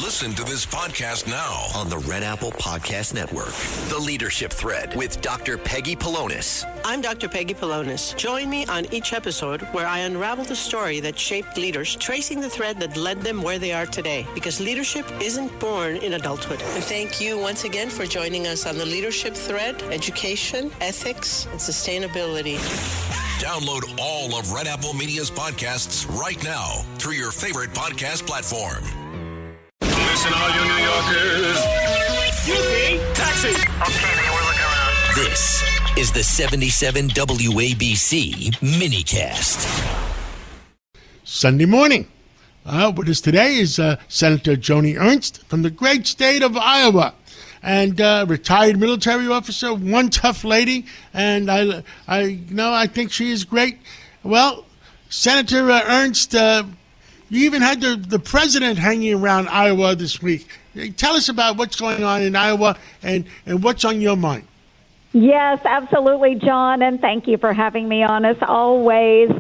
Listen to this podcast now on the Red Apple Podcast Network. The Leadership Thread with Dr. Peggy Polonis. I'm Dr. Peggy Polonis. Join me on each episode where I unravel the story that shaped leaders, tracing the thread that led them where they are today. Because leadership isn't born in adulthood. And thank you once again for joining us on the Leadership Thread, education, ethics, and sustainability. Download all of Red Apple Media's podcasts right now through your favorite podcast platform. Listen, all you New Yorkers. Excuse me, taxi. Okay, we're looking around. This is the 77 WABC minicast. Sunday morning. With us today is Senator Joni Ernst from the great state of Iowa, and retired military officer, one tough lady, and I think she is great. Well, Senator Ernst, you even had the president hanging around Iowa this week. Tell us about what's going on in Iowa and what's on your mind. Yes, absolutely, John, and thank you for having me on as always.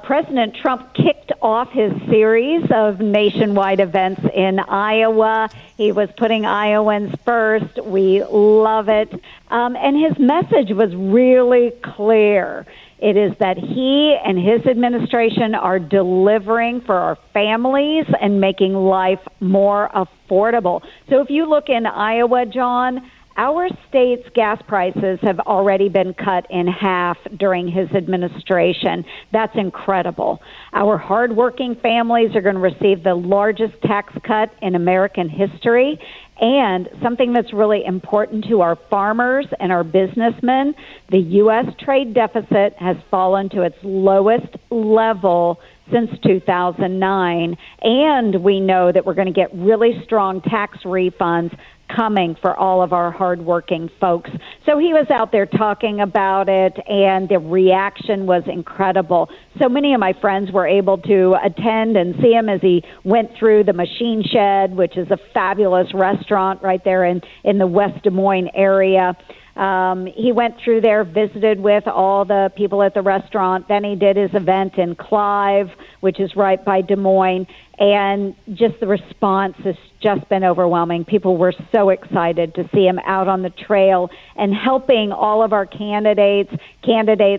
President Trump kicked off his series of nationwide events in Iowa. He was putting Iowans first. We love it. And his message was really clear. It is that he and his administration are delivering for our families and making life more affordable. So if you look in Iowa, John, our state's gas prices have already been cut in half during his administration. That's incredible. Our hardworking families are going to receive the largest tax cut in American history. And something that's really important to our farmers and our businessmen, the U.S. trade deficit has fallen to its lowest level since 2009. And we know that we're going to get really strong tax refunds coming for all of our hardworking folks. So he was out there talking about it, and the reaction was incredible. So many of my friends were able to attend and see him as he went through the Machine Shed, which is a fabulous restaurant right there in the West Des Moines area. He went through there, visited with all the people at the restaurant. Then he did his event in Clive, which is right by Des Moines. And just the response has just been overwhelming. People were so excited to see him out on the trail and helping all of our candidates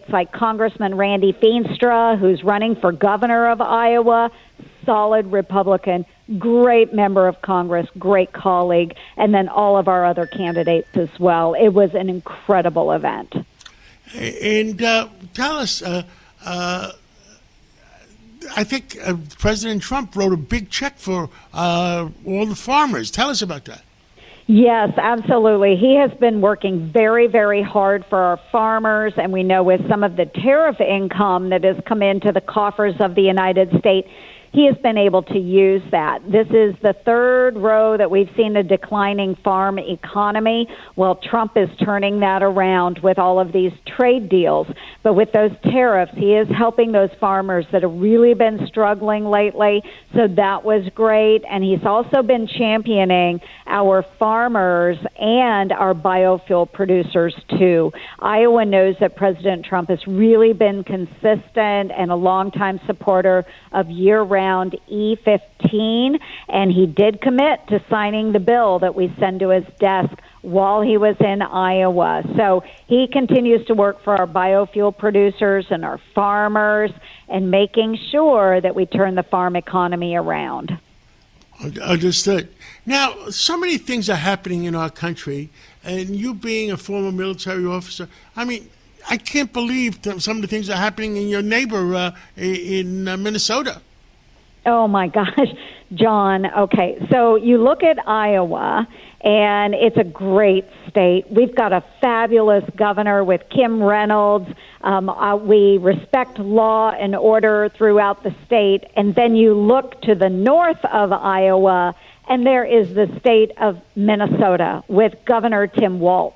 like Congressman Randy Feenstra, who's running for governor of Iowa, solid Republican, great member of Congress, great colleague, and then all of our other candidates as well. It was an incredible event. And tell us, I think President Trump wrote a big check for all the farmers. Tell us about that. Yes, absolutely. He has been working very, very hard for our farmers, and we know with some of the tariff income that has come into the coffers of the United States, he has been able to use that. This is the third row that we've seen a declining farm economy. Well, Trump is turning that around with all of these trade deals. But with those tariffs, he is helping those farmers that have really been struggling lately. So that was great. And he's also been championing our farmers and our biofuel producers, too. Iowa knows that President Trump has really been consistent and a longtime supporter of year-round E15, and he did commit to signing the bill that we send to his desk while he was in Iowa. So he continues to work for our biofuel producers and our farmers and making sure that we turn the farm economy around. Understood. Now, so many things are happening in our country, and you being a former military officer, I mean, I can't believe some of the things that are happening in your neighbor in Minnesota. Oh, my gosh, John. Okay, so you look at Iowa, and it's a great state. We've got a fabulous governor with Kim Reynolds. We respect law and order throughout the state. And then you look to the north of Iowa, and there is the state of Minnesota with Governor Tim Walz.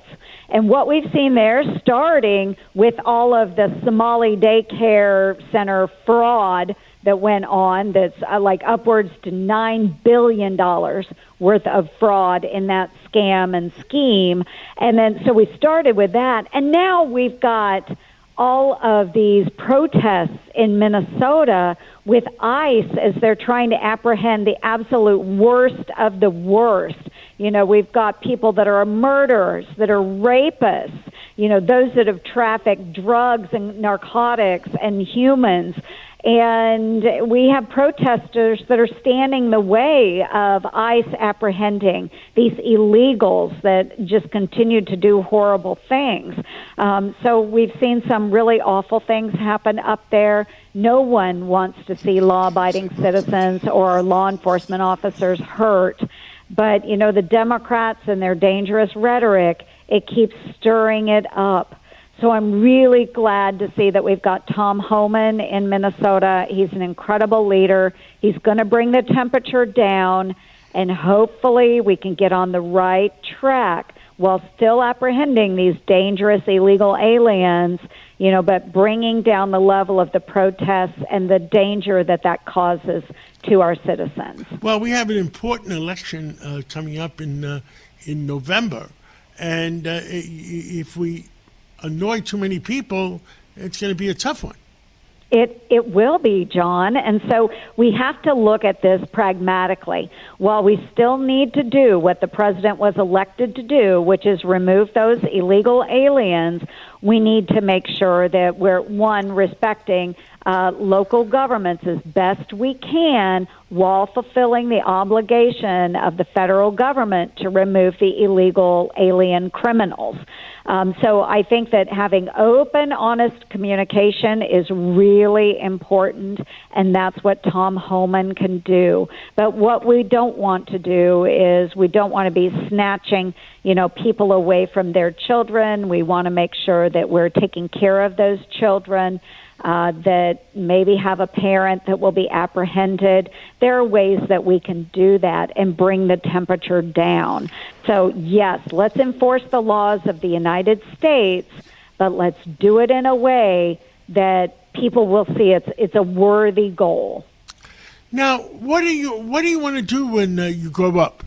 And what we've seen there, starting with all of the Somali daycare center fraud that went on, that's like upwards to $9 billion worth of fraud in that scam and scheme. And then so we started with that. And now we've got all of these protests in Minnesota with ICE as they're trying to apprehend the absolute worst of the worst. We've got people that are murderers, that are rapists, those that have trafficked drugs and narcotics and humans. And we have protesters that are standing the way of ICE apprehending these illegals that just continue to do horrible things. So we've seen some really awful things happen up there. No one wants to see law-abiding citizens or law enforcement officers hurt. But, the Democrats and their dangerous rhetoric, it keeps stirring it up. So I'm really glad to see that we've got Tom Homan in Minnesota. He's an incredible leader. He's going to bring the temperature down, and hopefully we can get on the right track while still apprehending these dangerous illegal aliens, but bringing down the level of the protests and the danger that causes to our citizens. Well, we have an important election coming up in November, and if we annoy too many people, it's going to be a tough one. It will be, John. And so we have to look at this pragmatically. While we still need to do what the president was elected to do, which is remove those illegal aliens, we need to make sure that we're, one, respecting local governments as best we can while fulfilling the obligation of the federal government to remove the illegal alien criminals. So I think that having open, honest communication is really important, and that's what Tom Homan can do. But what we don't want to do is we don't want to be snatching, people away from their children. We want to make sure that we're taking care of those children. That maybe have a parent that will be apprehended. There are ways that we can do that and bring the temperature down. So, yes, let's enforce the laws of the United States, but let's do it in a way that people will see it's a worthy goal. Now, what do you want to do when you grow up?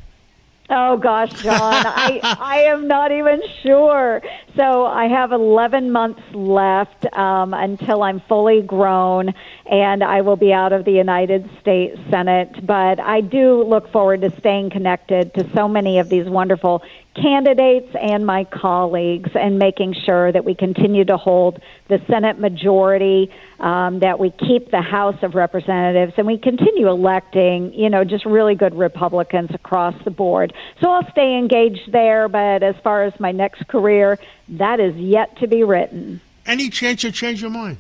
Oh, gosh, John, I am not even sure. So I have 11 months left until I'm fully grown, and I will be out of the United States Senate. But I do look forward to staying connected to so many of these wonderful candidates and my colleagues and making sure that we continue to hold the Senate majority, that we keep the House of Representatives, and we continue electing, just really good Republicans across the board. So I'll stay engaged there, but as far as my next career, that is yet to be written. Any chance you change your mind?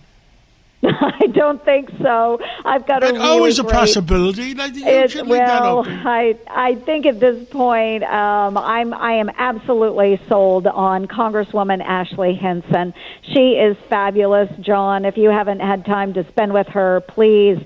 I don't think so. I've got But always a possibility. You should leave that open. I think at this point, I am absolutely sold on Congresswoman Ashley Hinson. She is fabulous, John. If you haven't had time to spend with her, please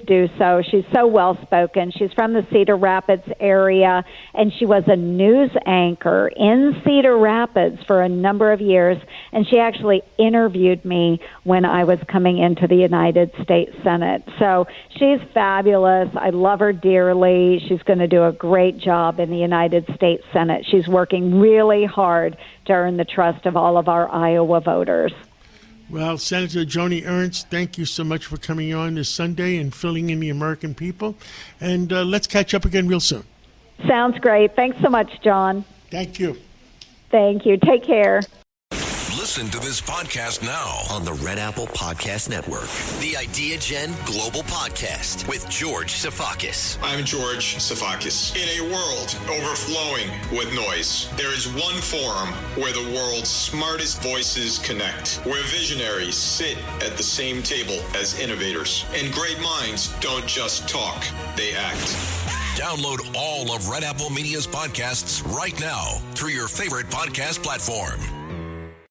do so. She's so well-spoken. She's from the Cedar Rapids area, and she was a news anchor in Cedar Rapids for a number of years, and she actually interviewed me when I was coming into the United States Senate. So she's fabulous. I love her dearly. She's going to do a great job in the United States Senate. She's working really hard to earn the trust of all of our Iowa voters. Well, Senator Joni Ernst, thank you so much for coming on this Sunday and filling in the American people. And let's catch up again real soon. Sounds great. Thanks so much, John. Thank you. Thank you. Take care. Listen to this podcast now On the Red Apple Podcast Network. The Idea Gen Global Podcast with George Sifakis. I'm George Sifakis. In a world overflowing with noise, there is one forum where the world's smartest voices connect, where visionaries sit at the same table as innovators, and great minds don't just talk, they act. Download all of Red Apple Media's podcasts right now through your favorite podcast platform.